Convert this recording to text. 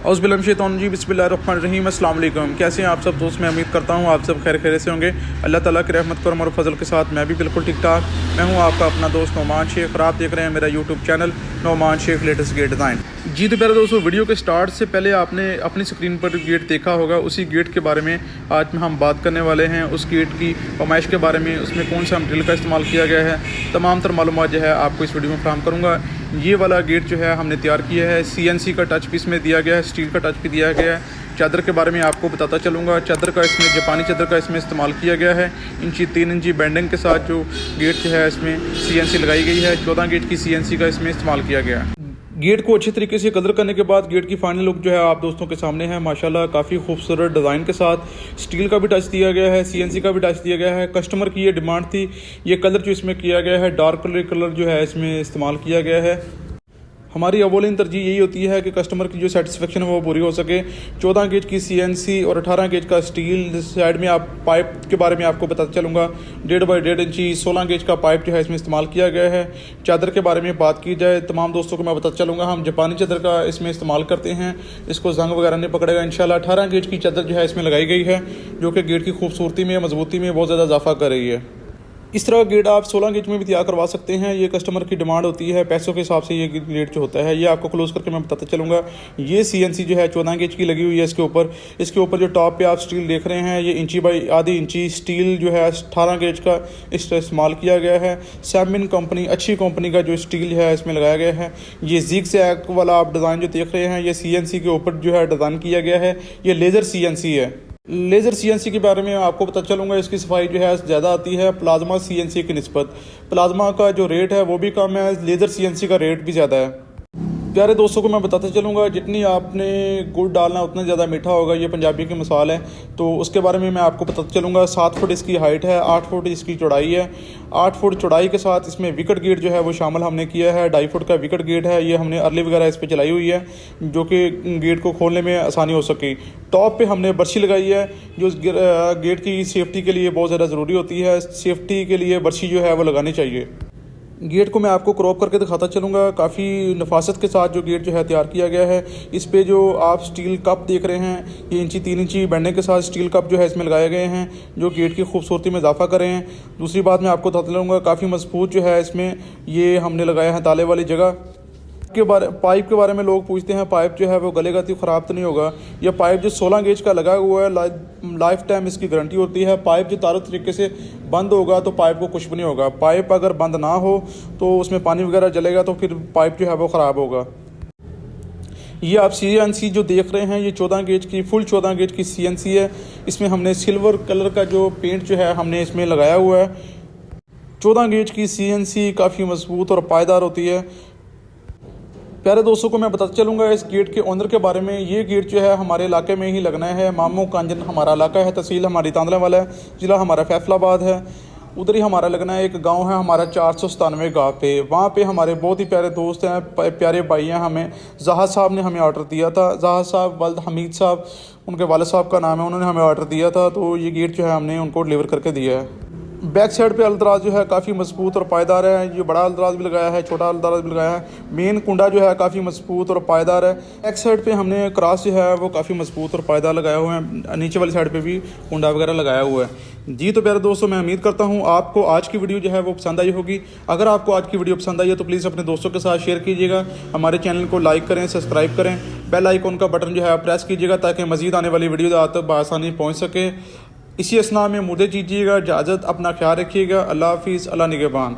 औज़ुबिल्लाहि बिस्मिल्लाहिर्रहमानिर्रहीम। अस्सलाम वालेकुम। कैसे हैं आप सब दोस्त? मैं उम्मीद करता हूँ आप सब खैर से होंगे। अल्लाह ताला की रहमत करम और फजल के साथ मैं भी बिल्कुल ठीक ठाक। मैं हूँ आपका अपना दोस्त नोमान शेख और आप देख रहे हैं मेरा YouTube channel Noman Shaikh latest gate design. जी तो प्यारे दोस्तों, वीडियो के स्टार्ट से पहले आपने अपनी स्क्रीन पर गेट देखा होगा, उसी गेट के बारे में आज हम बात करने वाले हैं। उस गेट की पैमाइश के बारे में, उसमें कौन सा मटीरियल का इस्तेमाल किया गया है, तमाम तर मालूमात जो है आपको इस वीडियो में फराहम करूँगा। ये वाला गेट जो है हमने तैयार किया है, CNC का टच भी इसमें दिया गया है, स्टील का टच भी दिया गया है। चादर के बारे में आपको बताता चलूँगा। चादर का इसमें जापानी चादर का इसमें इस्तेमाल किया गया है। 3 इंची बेंडिंग के साथ जो गेट जो है इसमें CNC लगाई गई है। 14 गेट की CNC का इसमें इस्तेमाल किया गया है। गेट को अच्छे तरीके से कलर करने के बाद गेट की फाइनल लुक जो है आप दोस्तों के सामने है। माशाल्लाह काफ़ी खूबसूरत डिज़ाइन के साथ स्टील का भी टच दिया गया है, CNC का भी टच दिया गया है। कस्टमर की ये डिमांड थी, ये कलर जो इसमें किया गया है डार्क कलर जो है इसमें इस्तेमाल किया गया है। हमारी अव्वलन तरजीह यही होती है कि कस्टमर की जो सेटिस्फेक्शन है वो पूरी हो सके। 14 गेज की CNC और 18 गेज का स्टील। साइड में आप पाइप के बारे में आपको बताता चलूँगा। 1.5 बाई 1.5 इंची 16 गेज का पाइप जो है इसमें इस्तेमाल किया गया है। चादर के बारे में बात की जाए, तमाम दोस्तों को मैं बताता चलूँगा, हम जापानी चादर का इसमें इस्तेमाल करते हैं, इसको जंग वगैरह नहीं पकड़ेगा इंशाल्लाह। 18 गेज की चादर जो है इसमें लगाई गई है, जो कि गेट की खूबसूरती में, मजबूती में बहुत ज़्यादा इजाफा कर रही है। इस तरह गेट आप 16 गेज में भी तैयार करवा सकते हैं। ये कस्टमर की डिमांड होती है, पैसों के हिसाब से ये गेट जो होता है। ये आपको क्लोज करके मैं बताता चलूँगा। ये CNC जो है 14 गेज की लगी हुई है। इसके ऊपर जो टॉप पे आप स्टील देख रहे हैं, ये इंची बाई आधी इंची स्टील जो है 18 गेज का इसका इस्तेमाल किया गया है। सैमिन कंपनी, अच्छी कंपनी का जो स्टील है इसमें लगाया गया है। ये जिग जैग वाला आप डिज़ाइन जो देख रहे हैं, ये CNC के ऊपर जो है डिज़ाइन किया गया है। ये लेज़र CNC है। लेज़र CNC के बारे में आपको पता चलूँगा, इसकी सफाई जो है ज़्यादा आती है प्लाज्मा CNC की निस्बत। प्लाज्मा का जो रेट है वो भी कम है, लेज़र CNC का रेट भी ज़्यादा है। प्यारे दोस्तों को मैं बताते चलूँगा, जितनी आपने गुड़ डालना उतना ज़्यादा मीठा होगा, ये पंजाबी की मिसाल है। तो उसके बारे में मैं आपको बताते चलूँगा। 7 फुट इसकी हाइट है, 8 फुट इसकी चौड़ाई है। 8 फुट चौड़ाई के साथ इसमें विकेट गेट जो है वो शामिल हमने किया है। 2.5 फुट का विकेट गेट है, ये हमने अर्ली वगैरह इस पर चलाई हुई है, जो कि गेट को खोलने में आसानी हो सके। टॉप पे हमने बर्शी लगाई है, जो गेट की सेफ्टी के लिए बहुत ज़्यादा ज़रूरी होती है। सेफ्टी के लिए बर्शी जो है वो लगानी चाहिए। गेट को मैं आपको क्रॉप करके दिखाता चलूँगा। काफ़ी नफासत के साथ जो गेट जो है तैयार किया गया है। इस पे जो आप स्टील कप देख रहे हैं, ये 3 इंची बेंडिंग के साथ स्टील कप जो है इसमें लगाए गए हैं, जो गेट की खूबसूरती में इजाफा कर रहे हैं। दूसरी बात मैं आपको बताता चलूँगा, काफ़ी मजबूत जो है इसमें ये हमने लगाया है ताले वाली जगह। पाइप के बारे में लोग पूछते हैं, पाइप जो है वो गलेगा तो ख़राब तो नहीं होगा। यह पाइप जो 16 गेज का लगा हुआ है, लाइफ टाइम इसकी गारंटी होती है। पाइप जो तारों तरीके से बंद होगा तो पाइप को कुछ भी नहीं होगा। पाइप अगर बंद ना हो तो उसमें पानी वगैरह जलेगा तो फिर पाइप जो है वो ख़राब होगा। ये आप CNC जो देख रहे हैं, ये 14 गेज की, फुल 14 गेज की CNC है। इसमें हमने सिल्वर कलर का जो पेंट जो है हमने इसमें लगाया हुआ है। 14 गेज की CNC काफ़ी मजबूत और पायदार होती है। प्यारे दोस्तों को मैं बताता चलूँगा इस गेट के ओनर के बारे में। ये गेट जो है हमारे इलाके में ही लगना है। मामू कांजन हमारा इलाका है, तहसील हमारी तांदला वाला है, ज़िला हमारा फैसलाबाद है। उधर ही हमारा लगना है। एक गांव है हमारा 497 गाँव पे, वहाँ पे हमारे बहुत ही प्यारे दोस्त हैं, प्यारे भाई हैं। हमें जहाज साहब ने हमें ऑर्डर दिया था। जहाज साहब वल्द हमीद साहब उनके वालिद साहब का नाम है, उन्होंने हमें ऑर्डर दिया था, तो ये गेट जो है हमने उनको डिलीवर करके दिया है। बैक साइड पे अलदराज जो है काफ़ी मजबूत और पायदार है। ये बड़ा अलदराज भी लगाया है, छोटा अलदराज भी लगाया है। मेन कुंडा जो है काफ़ी मजबूत और पायदार है। बैक साइड पे हमने क्रॉस जो है वो काफ़ी मजबूत और पायदार लगाया हुआ है। नीचे वाली साइड पे भी कुंडा वगैरह लगाया हुआ है। जी तो प्यारे दोस्तों, मैं उम्मीद करता हूँ आपको आज की वीडियो जो है वो पसंद आई होगी। अगर आपको आज की वीडियो पसंद आई है तो प्लीज़ अपने दोस्तों के साथ शेयर कीजिएगा। हमारे चैनल को लाइक करें, सब्सक्राइब करें, बेल आइकॉन का बटन जो है प्रेस कीजिएगा, ताकि मज़ीद आने वाली वीडियो आप तक बआसानी पहुँच सके। इसी असना में मुझे दीजिएगा इजाज़त। अपना ख्याल रखिएगा। अल्लाह हाफिज़, अल्लाह निगहबान।